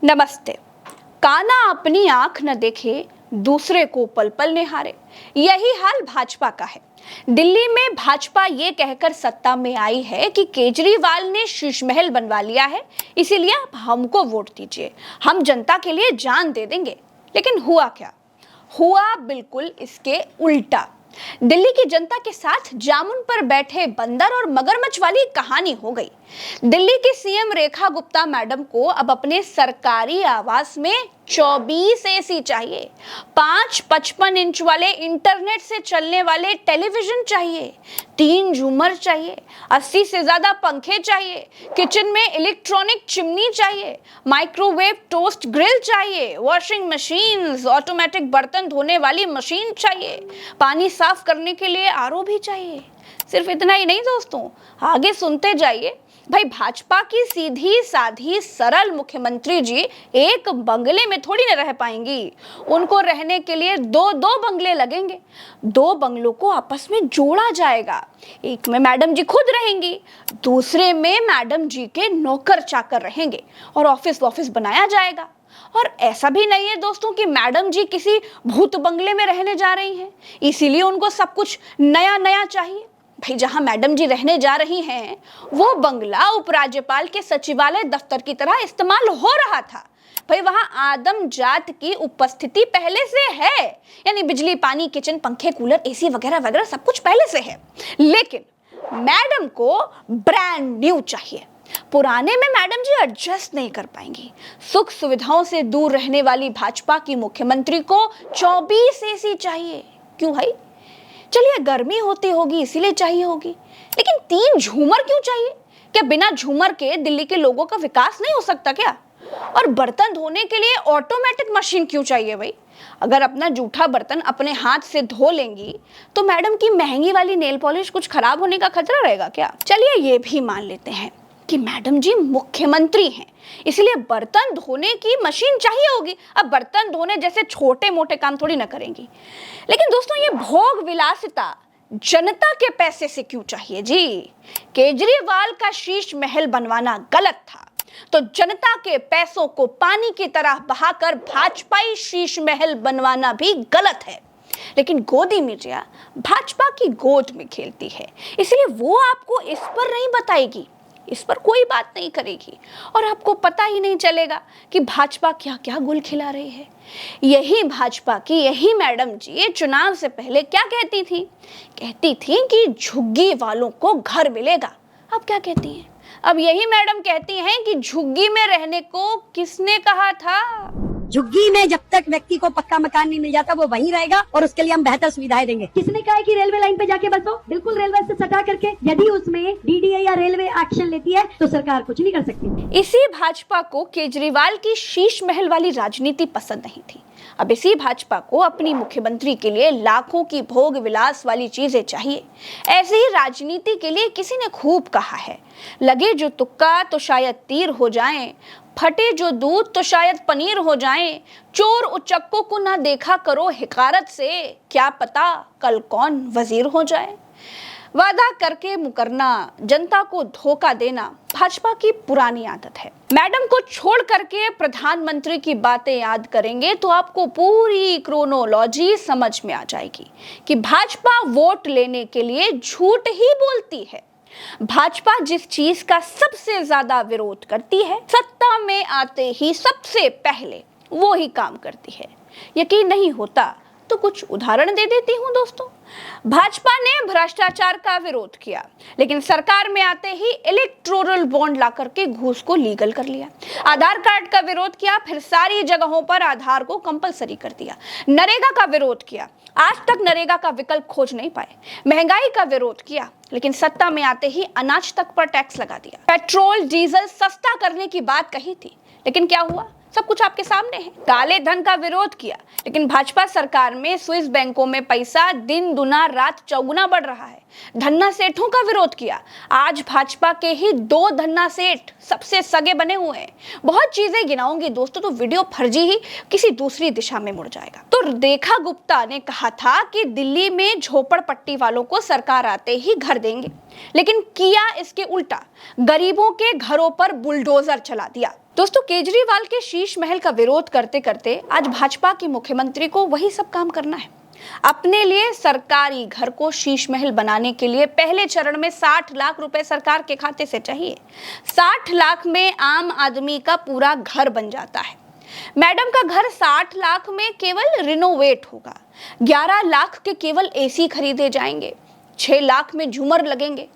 नमस्ते। काना अपनी आंख न देखे, दूसरे को पल पल निहारे, यही हाल भाजपा का है। दिल्ली में भाजपा ये कहकर सत्ता में आई है कि केजरीवाल ने शीश महल बनवा लिया है, इसीलिए आप हमको वोट दीजिए, हम जनता के लिए जान दे देंगे। लेकिन हुआ क्या? हुआ बिल्कुल इसके उल्टा। दिल्ली की जनता के साथ जामुन पर बैठे बंदर और मगरमच्छ वाली कहानी हो गई। दिल्ली की सीएम रेखा गुप्ता मैडम को अब अपने सरकारी आवास में 24 एसी चाहिए, 5 55 इंच वाले इंटरनेट से चलने वाले टेलीविजन चाहिए, 3 झूमर चाहिए, 80 से ज्यादा पंखे चाहिए, किचन में इलेक्ट्रॉनिक चिमनी चाहिए, माइक्रोवेव टोस्ट ग्रिल चाहिए, वॉशिंग मशीन, ऑटोमेटिक बर्तन धोने वाली मशीन चाहिए, पानी साफ करने के लिए आरओ भी चाहिए। सिर्फ इतना ही नहीं दोस्तों, आगे सुनते जाइए। भाई, भाजपा की सीधी साधी सरल मुख्यमंत्री जी एक बंगले में थोड़ी ना रह पाएंगी। उनको रहने के लिए दो दो बंगले लगेंगे। 2 बंगलों को आपस में जोड़ा जाएगा। एक में मैडम जी खुद रहेंगी, दूसरे में मैडम जी के नौकर चाकर रहेंगे और ऑफिस बनाया जाएगा। और ऐसा भी नहीं है दोस्तों कि मैडम जी किसी भूत बंगले में रहने जा रही हैं, इसीलिए उनको सब कुछ नया नया चाहिए। भाई, जहां मैडम जी रहने जा रही हैं वो बंगला उपराज्यपाल के सचिवालय दफ्तर की तरह इस्तेमाल हो रहा था। भाई, वहां आदम जात की उपस्थिति पहले से है, यानी बिजली, पानी, किचन, पंखे, कूलर, एसी वगैरह वगैरह सब कुछ पहले से है। लेकिन मैडम को ब्रांड न्यू चाहिए। पुराने में मैडम जी एडजस्ट नहीं कर पाएंगी। सुख सुविधाओं से दूर रहने वाली भाजपा की मुख्यमंत्री को 24 एसी चाहिए। क्यों भाई? चलिए, गर्मी होती होगी इसीलिए चाहिए होगी, लेकिन 3 झूमर क्यों चाहिए? क्या बिना झूमर के दिल्ली के लोगों का विकास नहीं हो सकता क्या? और बर्तन धोने के लिए ऑटोमेटिक मशीन क्यों चाहिए भाई? अगर अपना जूठा बर्तन अपने हाथ से धो लेंगी तो मैडम की महंगी वाली नेल पॉलिश कुछ खराब होने का खतरा रहेगा क्या? चलिए, ये भी मान लेते हैं कि मैडम जी मुख्यमंत्री हैं, इसलिए बर्तन धोने की मशीन चाहिए होगी। अब बर्तन धोने जैसे छोटे मोटे काम थोड़ी ना करेंगी। लेकिन दोस्तों, ये भोग विलासिता जनता के पैसे से क्यों चाहिए जी? केजरीवाल का शीश महल बनवाना गलत था, तो जनता के पैसों को पानी की तरह बहाकर भाजपाई शीश महल बनवाना भी गलत है। लेकिन गोदी मीडिया भाजपा की गोद में खेलती है, इसलिए वो आपको इस पर नहीं बताएगी, इस पर कोई बात नहीं करेगी और आपको पता ही नहीं चलेगा कि भाजपा क्या क्या गुल खिला रही है। यही भाजपा की यही मैडम जी चुनाव से पहले क्या कहती थी कि झुग्गी वालों को घर मिलेगा। अब क्या कहती हैं? अब यही मैडम कहती हैं कि झुग्गी में रहने को किसने कहा था? झुग्गी में जब तक व्यक्ति को पक्का मकान नहीं मिल जाता वो वहीं रहेगा और उसके लिए हम बेहतर सुविधाएं देंगे। किसने कहा है कि रेलवे लाइन पे जाके बसो? बिल्कुल रेलवे से सटा करके। यदि उसमें डीडीए या रेलवे एक्शन लेती है तो सरकार कुछ नहीं कर सकती। इसी भाजपा को केजरीवाल की शीश महल वाली राजनीति पसंद नहीं थी। अब इसी भाजपा को अपनी मुख्यमंत्री के लिए लाखों की भोग विलास वाली चीजें चाहिए। ऐसी ही राजनीति के लिए किसी ने खूब कहा है, लगे जो तुक्का तो शायद तीर हो जाए, फटे जो दूध तो शायद पनीर हो जाए, चोर उचक्कों को ना देखा करो हिकारत से, क्या पता कल कौन वजीर हो जाए। वादा करके मुकरना, जनता को धोखा देना भाजपा की पुरानी आदत है। मैडम को छोड़ करके प्रधानमंत्री की बातें याद करेंगे तो आपको पूरी क्रोनोलॉजी समझ में आ जाएगी कि भाजपा वोट लेने के लिए झूठ ही बोलती है। भाजपा जिस चीज का सबसे ज्यादा विरोध करती है, सत्ता में आते ही सबसे पहले वो ही काम करती है। यकीन नहीं होता तो कुछ उदाहरण दे देती हूं दोस्तों। भाजपा ने भ्रष्टाचार का विरोध किया, लेकिन सरकार में आते ही इलेक्टोरल बॉन्ड ला करके घूस को लीगल कर लिया। आधार कार्ड का विरोध किया, फिर सारी जगहों पर आधार को कंपलसरी कर दिया। नरेगा का विरोध किया, आज तक नरेगा का विकल्प खोज नहीं पाए। महंगाई का विरोध किया, लेकिन सत्ता में आते ही अनाज तक पर टैक्स लगा दिया। पेट्रोल डीजल सस्ता करने की बात कही थी, लेकिन क्या हुआ? सब कुछ आपके सामने है। काले धन का विरोध किया, लेकिन भाजपा सरकार में स्विस बैंकों में पैसा दिन दुना रात चौगुना बढ़ रहा है। धन्ना सेठों का विरोध किया, आज भाजपा के ही 2 धन्ना सेठ सबसे सगे बने हुए हैं। बहुत चीजें गिनाऊंगी दोस्तों तो वीडियो फर्जी ही किसी दूसरी दिशा में मुड़ जाएगा। तो रेखा गुप्ता ने कहा था कि दिल्ली में झोपड़पट्टी वालों को सरकार आते ही घर देंगे, लेकिन किया इसके उल्टा, गरीबों के घरों पर बुलडोजर चला दिया। दोस्तों, केजरीवाल के शीश महल का विरोध करते करते आज भाजपा की मुख्यमंत्री को वही सब काम करना है। अपने लिए सरकारी घर को शीश महल बनाने के लिए पहले चरण में 60 लाख रुपए सरकार के खाते से चाहिए। 60 लाख में आम आदमी का पूरा घर बन जाता है। मैडम का घर 60 लाख में केवल रिनोवेट होगा। 11 लाख के केवल एसी खरीदे जाएंगे। 6 लाख में झूमर लगेंगे।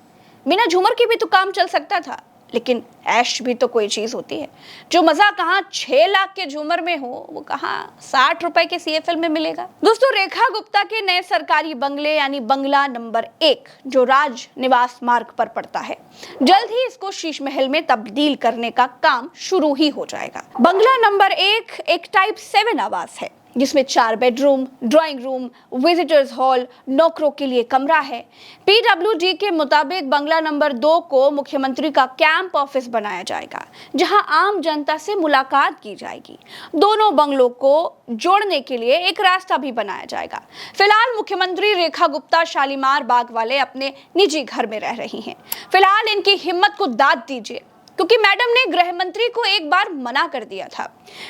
बिना झूमर के भी तो काम चल सकता था, लेकिन ऐश भी तो कोई चीज होती है। जो मजा कहाँ 6 लाख के झूमर में हो, वो कहाँ 60 रुपए के CFL में मिलेगा। दोस्तों, रेखा गुप्ता के नए सरकारी बंगले यानी बंगला नंबर 1 जो राज निवास मार्ग पर पड़ता है, जल्द ही इसको शीश महल में तब्दील करने का काम शुरू ही हो जाएगा। बंगला नंबर 1 एक टाइप 7 आवास है जिसमें 4 bedroom, drawing room, visitors hall, नौकरों के लिए कमरा है। PWD के मुताबिक बंगला नंबर 2 को मुख्यमंत्री का कैंप ऑफिस बनाया जाएगा, जहां आम जनता से मुलाकात की जाएगी। दोनों बंगलों को जोड़ने के लिए एक रास्ता भी बनाया जाएगा। फिलहाल मुख्यमंत्री रेखा गुप्ता शालीमार बाग वाले अपने निजी घर में रह रही हैं। फिलहाल इनकी हिम्मत को दाद दीजिए, क्योंकि मैडम ने गृह मंत्री को एक बार मना कर दिया था।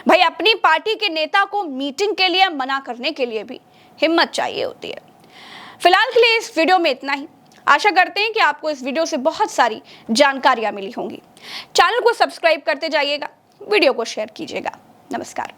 भाई, अपनी पार्टी के नेता को मीटिंग के लिए मना करने के लिए भी हिम्मत चाहिए होती है। फिलहाल के लिए इस वीडियो में इतना ही। आशा करते हैं कि आपको इस वीडियो से बहुत सारी जानकारियां मिली होंगी। चैनल को सब्सक्राइब करते जाइएगा, वीडियो को शेयर कीजिएगा। नमस्कार।